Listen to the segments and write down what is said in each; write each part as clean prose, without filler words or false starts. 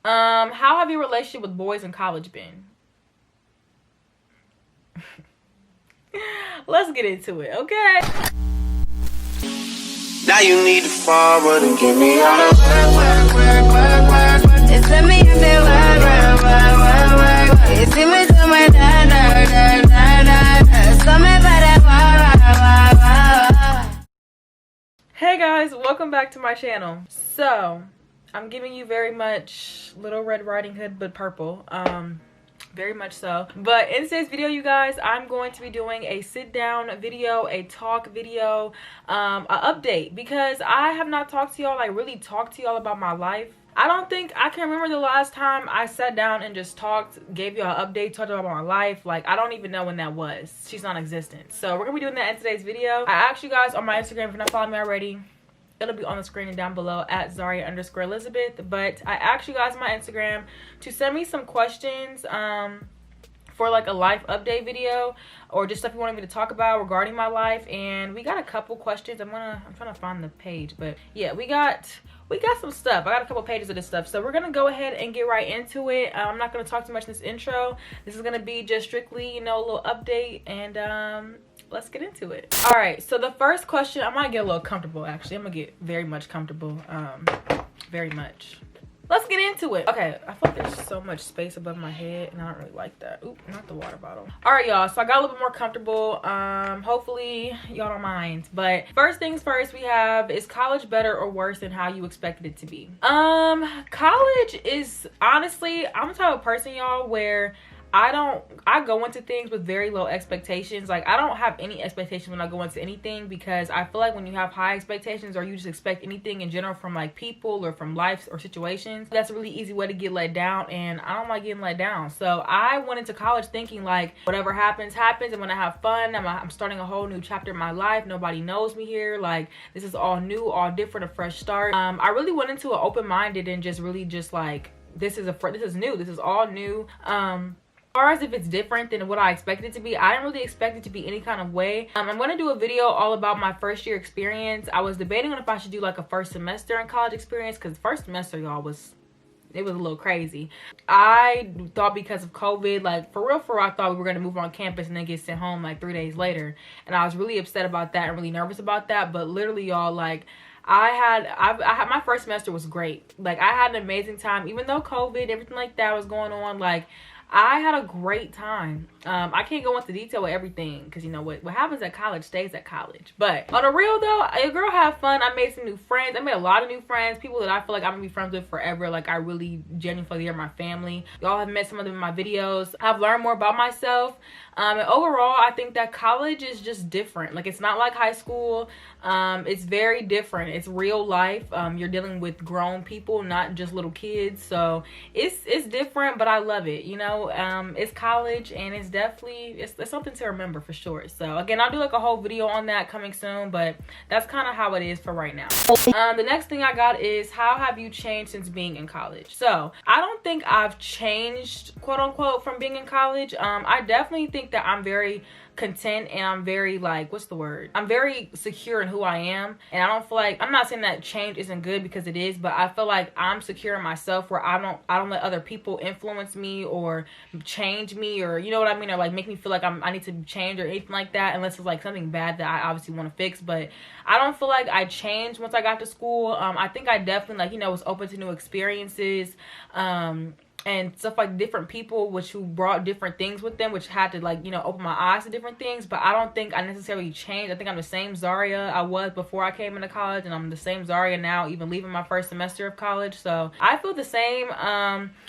How have your relationship with boys in college been? Let's get into it, okay? Now you need to forward and give me all the work. Just let me have that work. You see me do my Hey guys, welcome back to my channel. So, I'm giving you very much Little Red Riding Hood, but purple. Very much so. But in today's video, you guys, I'm going to be doing a sit down video, a talk video, a update, because I have not talked to y'all, like really talked to y'all about my life. I can remember the last time I sat down and just talked, gave y'all an update, talked about my life. Like, I don't even know when that was. She's non-existent. So we're gonna be doing that in today's video. I asked you guys on my Instagram, if you're not following me already, it'll be on the screen and down below at Zharia'Elizabeth. But I asked you guys on my Instagram to send me some questions for like a life update video, or just stuff you wanted me to talk about regarding my life. And we got a couple questions. I'm trying to find the page, but yeah, we got some stuff. I got a couple pages of this stuff, so we're gonna go ahead and get right into it. I'm not gonna talk too much in this intro. This is gonna be just strictly, you know, a little update, and let's get into it. All right, so the first question, I might get a little comfortable. Actually, I'm gonna get very much comfortable. Very much. Let's get into it. Okay, I feel like there's so much space above my head, and I don't really like that. Oop, not the water bottle. All right, y'all, so I got a little bit more comfortable. Hopefully y'all don't mind. But first things first, we have, is college better or worse than how you expected it to be? College is, honestly, I'm the type of person, y'all, where I go into things with very low expectations. Like, I don't have any expectations when I go into anything, because I feel like when you have high expectations, or you just expect anything in general from like people or from life or situations, that's a really easy way to get let down, and I don't like getting let down. So I went into college thinking like, whatever happens, happens. I'm gonna have fun. I'm starting a whole new chapter in my life. Nobody knows me here. Like, this is all new, all different, a fresh start. I really went into it open-minded and just really just like, this is new. This is all new. As far as if it's different than what I expected it to be, I didn't really expect it to be any kind of way. I'm going to do a video all about my first year experience. I was debating on if I should do like a first semester in college experience, because first semester, y'all, it was a little crazy. I thought because of COVID, like for real, I thought we were going to move on campus and then get sent home like 3 days later. And I was really upset about that and really nervous about that. But literally, y'all, like, I had my first semester was great. Like, I had an amazing time, even though COVID, everything like that was going on. Like, I had a great time. I can't go into detail with everything, because you know what happens at college stays at college. But on a real though, a girl had fun. I made some new friends. I made a lot of new friends, people that I feel like I'm gonna be friends with forever. Like, I really genuinely are my family. Y'all have met some of them in my videos. I've learned more about myself. And overall, I think that college is just different. Like, it's not like high school. It's very different. It's real life. You're dealing with grown people, not just little kids. So it's different, but I love it. You know, it's college, and it's definitely, it's something to remember for sure. So again, I'll do like a whole video on that coming soon, but that's kind of how it is for right now. The next thing I got is, how have you changed since being in college? So I don't think I've changed, quote unquote, from being in college. I definitely think that I'm very content, and I'm very, like, what's the word? I'm very secure in who I am. And I don't feel like, I'm not saying that change isn't good, because it is, but I feel like I'm secure in myself, where I don't let other people influence me or change me, or you know what I mean, or like make me feel like I need to change or anything like that, unless it's like something bad that I obviously want to fix. But I don't feel like I changed once I got to school. I think I definitely, like, you know, was open to new experiences, and stuff, like different people who brought different things with them, which had to, like, you know, open my eyes to different things. But I don't think I necessarily changed. I think I'm the same Zaria I was before I came into college, and I'm the same Zaria now, even leaving my first semester of college. So I feel the same.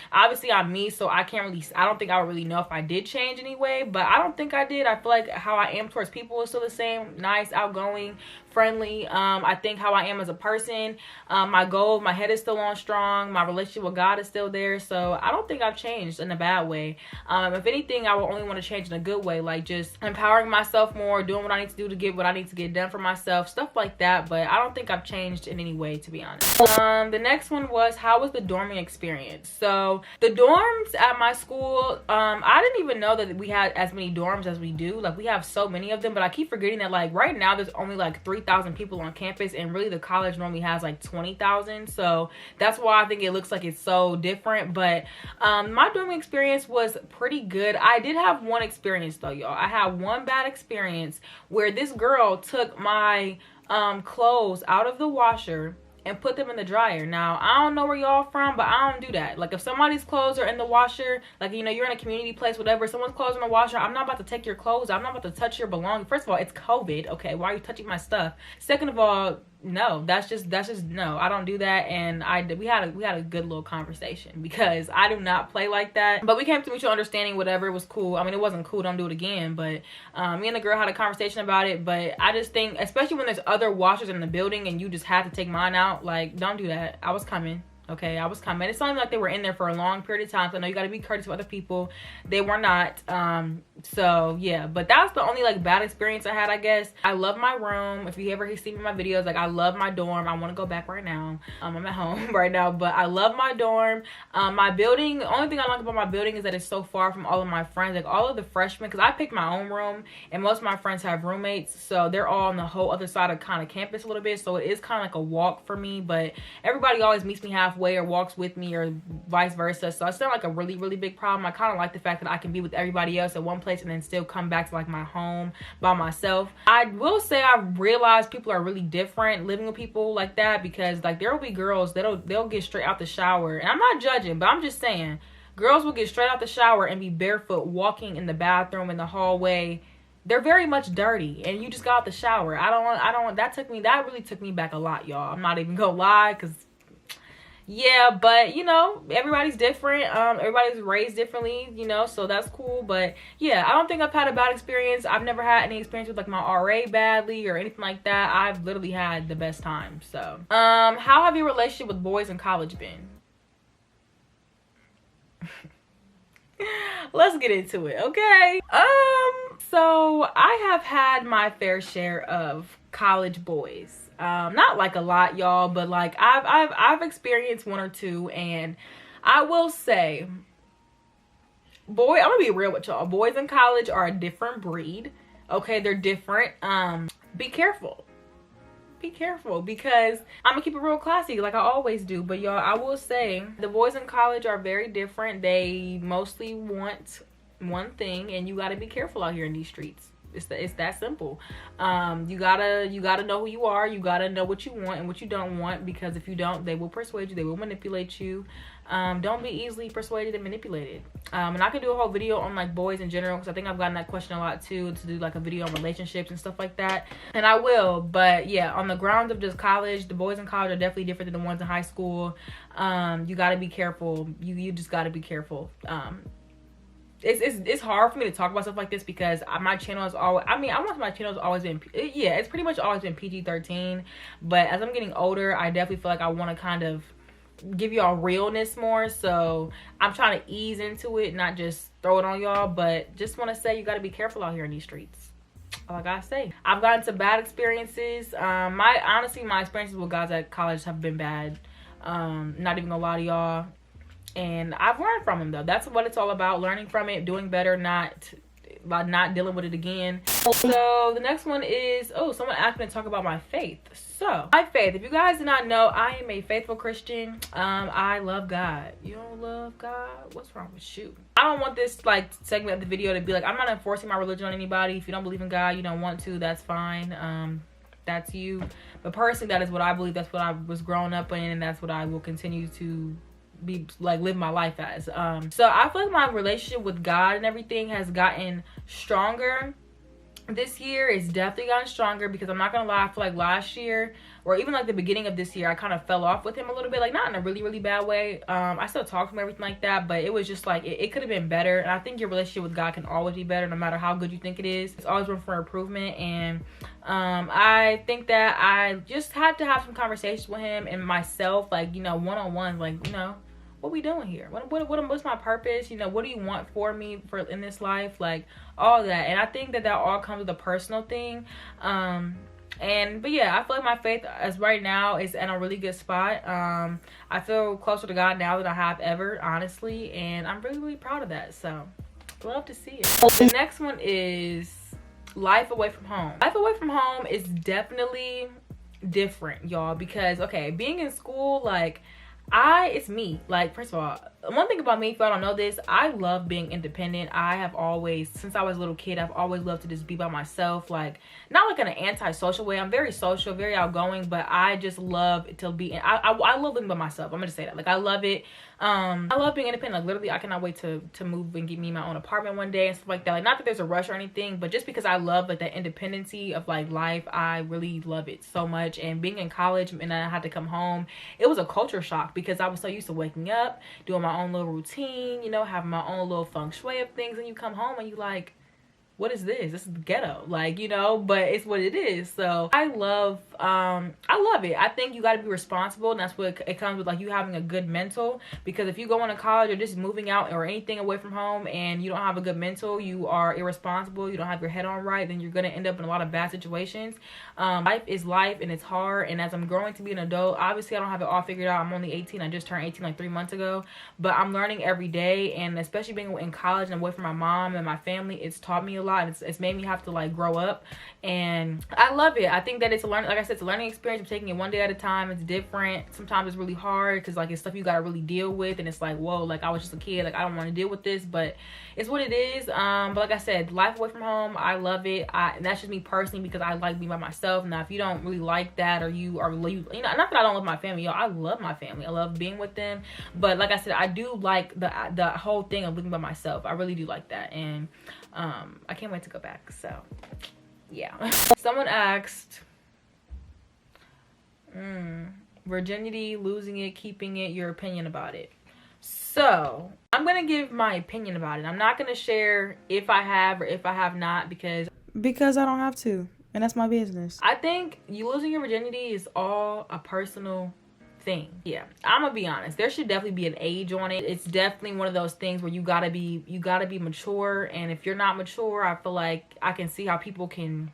Obviously I'm me, so I don't think I would really know if I did change anyway, but I don't think I did. I feel like how I am towards people is still the same. Nice, outgoing, friendly. I think how I am as a person, my goal, my head is still on strong, my relationship with God is still there. So I don't think I've changed in a bad way. If anything, I would only want to change in a good way, like just empowering myself more, doing what I need to do to get what I need to get done for myself, stuff like that. But I don't think I've changed in any way, to be honest. The next one was, how was the dorming experience? So the dorms at my school, I didn't even know that we had as many dorms as we do. Like, we have so many of them, but I keep forgetting that, like, right now there's only like 3 40,000 people on campus, and really the college normally has like 20,000. So that's why I think it looks like it's so different. But my dorming experience was pretty good. I did have one experience though, y'all. I had one bad experience where this girl took my clothes out of the washer and put them in the dryer. Now, I don't know where y'all from, but I don't do that. Like, if somebody's clothes are in the washer, like, you know, you're in a community place, whatever, someone's clothes in the washer, I'm not about to take your clothes. I'm not about to touch your belongings. First of all, it's COVID, okay? Why are you touching my stuff? Second of all, no, that's just no, I don't do that. And we had a good little conversation because I do not play like that. But we came to mutual understanding, whatever. It was cool. I mean, it wasn't cool, don't do it again, but me and the girl had a conversation about it. But I just think, especially when there's other washers in the building and you just had to take mine out, like, don't do that. I was coming. Okay, I was coming. It's not like they were in there for a long period of time, so I know you got to be courteous to other people. They were not. So yeah, but that was the only like bad experience I had, I guess. I love my room. If you ever see me in my videos, like, I love my dorm. I want to go back right now. I'm at home right now, but I love my dorm. My building, the only thing I like about my building is that it's so far from all of my friends, like all of the freshmen, because I picked my own room and most of my friends have roommates, so they're all on the whole other side of kind of campus a little bit, so it is kind of like a walk for me, but everybody always meets me halfway or walks with me or vice versa, so it's not like a really, really big problem. I kind of like the fact that I can be with everybody else at one place and then still come back to like my home by myself. I will say I realize people are really different living with people like that, because like there will be girls they'll get straight out the shower, and I'm not judging, but I'm just saying girls will get straight out the shower and be barefoot walking in the bathroom, in the hallway. They're very much dirty, and you just got out the shower. That really took me back a lot, y'all. I'm not even gonna lie, because yeah, but you know, everybody's different. Everybody's raised differently, you know, so that's cool. But yeah, I don't think I've had a bad experience. I've never had any experience with like my RA badly or anything like that. I've literally had the best time. So how have your relationship with boys in college been? Let's get into it, okay? So I have had my fair share of college boys. Not like a lot, y'all, but like I've experienced one or two, and I will say, I'm gonna be real with y'all. Boys in college are a different breed. Okay, they're different. Be careful. Be careful, because I'm gonna keep it real classy like I always do. But y'all, I will say the boys in college are very different. They mostly want one thing, and you gotta be careful out here in these streets. It's that simple. You gotta know who you are. You gotta know what you want and what you don't want, because if you don't, they will persuade you. They will manipulate you. Don't be easily persuaded and manipulated. And I could do a whole video on like boys in general, because I think I've gotten that question a lot too, to do like a video on relationships and stuff like that, and I will. But yeah, on the grounds of just college, the boys in college are definitely different than the ones in high school. You gotta be careful. You just gotta be careful. It's hard for me to talk about stuff like this, because my channel has always, I want my channel has always been, yeah, it's pretty much always been PG-13, but as I'm getting older, I definitely feel like I want to kind of give y'all realness more, so I'm trying to ease into it, not just throw it on y'all, but just want to say you got to be careful out here in these streets. All I gotta say. I've gotten some bad experiences. Honestly, my experiences with guys at college have been bad. Not even gonna lie to y'all. And I've learned from him, though. That's what it's all about. Learning from it, doing better, not dealing with it again. So the next one is, someone asked me to talk about my faith. So my faith, if you guys do not know, I am a faithful Christian. I love God. You don't love God? What's wrong with you? I don't want this like segment of the video to be like, I'm not enforcing my religion on anybody. If you don't believe in God, you don't want to, that's fine. That's you. But personally, that is what I believe. That's what I was growing up in, and that's what I will continue to be like, live my life as. So I feel like my relationship with God and everything has gotten stronger this year. It's definitely gotten stronger, because I'm not gonna lie, I feel like last year, or even like the beginning of this year, I kind of fell off with him a little bit, like not in a really, really bad way. I still talk to him, everything like that, but it was just like it could have been better. And I think your relationship with God can always be better, no matter how good you think it is. It's always room for improvement. And I think that I just had to have some conversations with him and myself, like, you know, one-on-one, like, you know, what we doing here? What's my purpose? You know, what do you want for me in this life? Like, all that. And I think that all comes with a personal thing. But yeah, I feel like my faith as right now is in a really good spot. I feel closer to God now than I have ever, honestly, and I'm really, really proud of that. So love to see it. The next one is, life away from home. Life away from home is definitely different, y'all, because okay, being in school, like it's me. Like, first of all, one thing about me, if y'all don't know this, I love being independent. I have always, since I was a little kid, I've always loved to just be by myself. Like, not like in an anti-social way. I'm very social, very outgoing, but I just love to be, I love living by myself. I'm gonna say that. Like, I love it. I love being independent. Like, literally, I cannot wait to move and get me my own apartment one day and stuff like that. Like, not that there's a rush or anything, but just because I love like that independency of like life, I really love it so much. And being in college and I had to come home, it was a culture shock because I was so used to waking up, doing my own little routine, you know, having my own little feng shui of things, and you come home and you like, what is this? This is the ghetto, like, you know, but it's what it is. So I love it. I think you got to be responsible, and that's what it comes with, like, you having a good mental, because if you go into college or just moving out or anything away from home and you don't have a good mental, you are irresponsible, you don't have your head on right, then you're going to end up in a lot of bad situations. Life is life, and it's hard, and as I'm growing to be an adult, obviously I don't have it all figured out. I'm only 18. I just turned 18 like 3 months ago, but I'm learning every day, and especially being in college and away from my mom and my family, it's taught me a lot. It's made me have to like grow up, and I love it. I think that it's a learning, like I said, it's a learning experience. I'm taking it one day at a time. It's different. Sometimes it's really hard because like it's stuff you got to really deal with, and it's like, whoa, like I was just a kid, like I don't want to deal with this, but it's what it is. But like I said, life away from home, I love it. And that's just me personally, because I like being by myself. Now if you don't really like that, or you know, not that I don't love my family, y'all, I love my family, I love being with them, but like I said, I do like the whole thing of living by myself. I really do like that, and I can't wait to go back. So yeah. Someone asked, virginity, losing it, keeping it, your opinion about it. So I'm gonna give my opinion about it. I'm not gonna share if I have or if I have not, because I don't have to, and that's my business. I think you losing your virginity is all a personal thing. Yeah, I'm gonna be honest, there should definitely be an age on it. It's definitely one of those things where you gotta be mature, and if you're not mature, I feel like I can see how people can,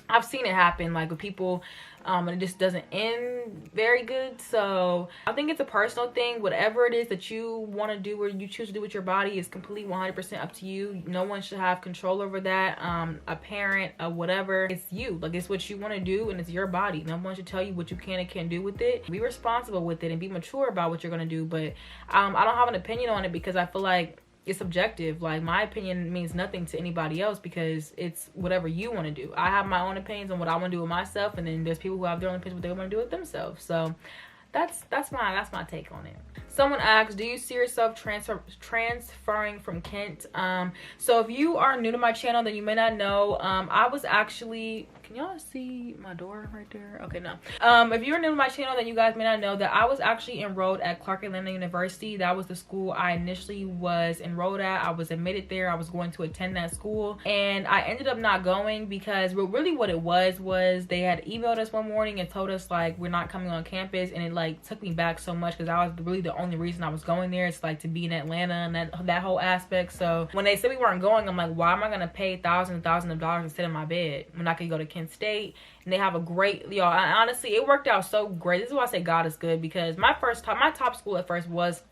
I've seen it happen, like with people, and it just doesn't end very good. So I think it's a personal thing. Whatever it is that you want to do or you choose to do with your body is completely 100% up to you. No one should have control over that. A parent, whatever, it's you. Like, it's what you want to do, and it's your body. No one should tell you what you can and can't do with it. Be responsible with it and be mature about what you're going to do. But I don't have an opinion on it, because I feel like it's subjective. Like, my opinion means nothing to anybody else, because it's whatever you want to do. I have my own opinions on what I want to do with myself, and then there's people who have their own opinions what they want to do with themselves. So that's my take on it. Someone asked, do you see yourself transferring from Kent? So if you are new to my channel, then you may not know, I was actually, can y'all see my door right there? Okay, no. If you're new to my channel, then you guys may not know that I was actually enrolled at Clark Atlanta University. That was the school I initially was enrolled at. I was admitted there. I was going to attend that school, and I ended up not going, because really what it was they had emailed us one morning and told us like, we're not coming on campus, and it like took me back so much, because that was really the only reason I was going there. It's like to be in Atlanta and that whole aspect. So when they said we weren't going, I'm like, why am I gonna pay thousands and thousands of dollars to sit in my bed when I could go to Kent State? And they have a great, y'all, honestly, it worked out so great. This is why I say God is good, because my top school at first was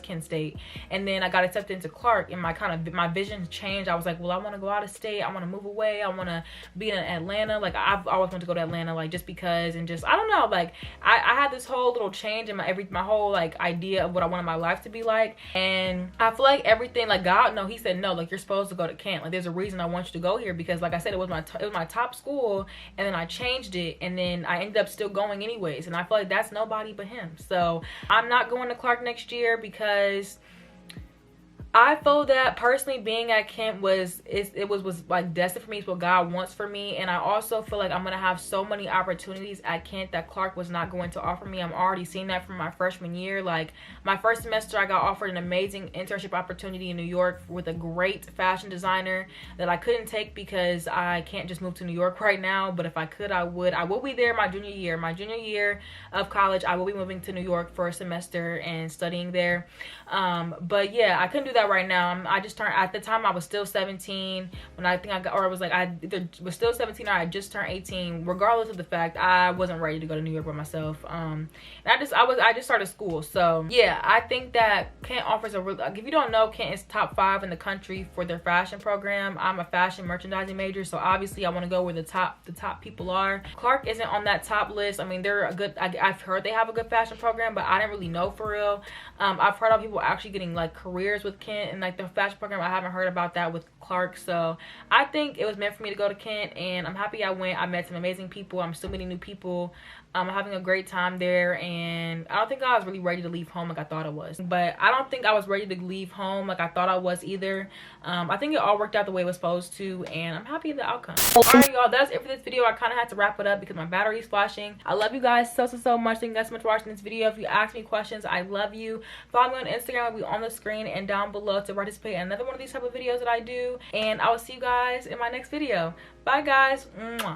Kent State, and then I got accepted into Clark, and my vision changed. I was like, well, I want to go out of state, I want to move away, I want to be in Atlanta. Like, I've always wanted to go to Atlanta, like, just because, and just, I don't know, like, I had this whole little change in my whole like idea of what I wanted my life to be like, and I feel like everything, like, God, no, he said no, like, you're supposed to go to Kent. Like, there's a reason I want you to go here, because like I said, it was my top school, and then I changed it, and then I ended up still going anyways, and I feel like that's nobody but him. So I'm not going to Clark next year, because I feel that personally being at Kent was like destined for me. It's what God wants for me. And I also feel like I'm going to have so many opportunities at Kent that Clark was not going to offer me. I'm already seeing that from my freshman year. Like, my first semester, I got offered an amazing internship opportunity in New York with a great fashion designer that I couldn't take because I can't just move to New York right now. But if I could, I would. I will be there my junior year of college. I will be moving to New York for a semester and studying there. But yeah, I couldn't do that that right now. I just turned, at the time I was still 17 when I think I got, or it was like I either was still 17 or I just turned 18. Regardless of the fact, I wasn't ready to go to New York by myself. And I just started school. So yeah, I think that Kent offers a real, like, if you don't know, Kent is top 5 in the country for their fashion program. I'm a fashion merchandising major, so obviously I want to go where the top people are. Clark isn't on that top list. I mean, they're a good, I've heard they have a good fashion program, but I didn't really know for real. I've heard of people actually getting like careers with Kent and like the fashion program. I haven't heard about that with Clark. So I think it was meant for me to go to Kent, and I'm happy I went. I met some amazing people. I'm still meeting new people. I'm having a great time there, and I don't think I was really ready to leave home like I thought I was. But I don't think I was ready to leave home like I thought I was either. I think it all worked out the way it was supposed to, and I'm happy with the outcome. Alright, y'all, that's it for this video. I kind of had to wrap it up because my battery is flashing. I love you guys so much. Thank you guys so much for watching this video. If you ask me questions, I love you. Follow me on Instagram. I'll be on the screen and down below to participate in another one of these type of videos that I do. And I will see you guys in my next video. Bye, guys. Mwah.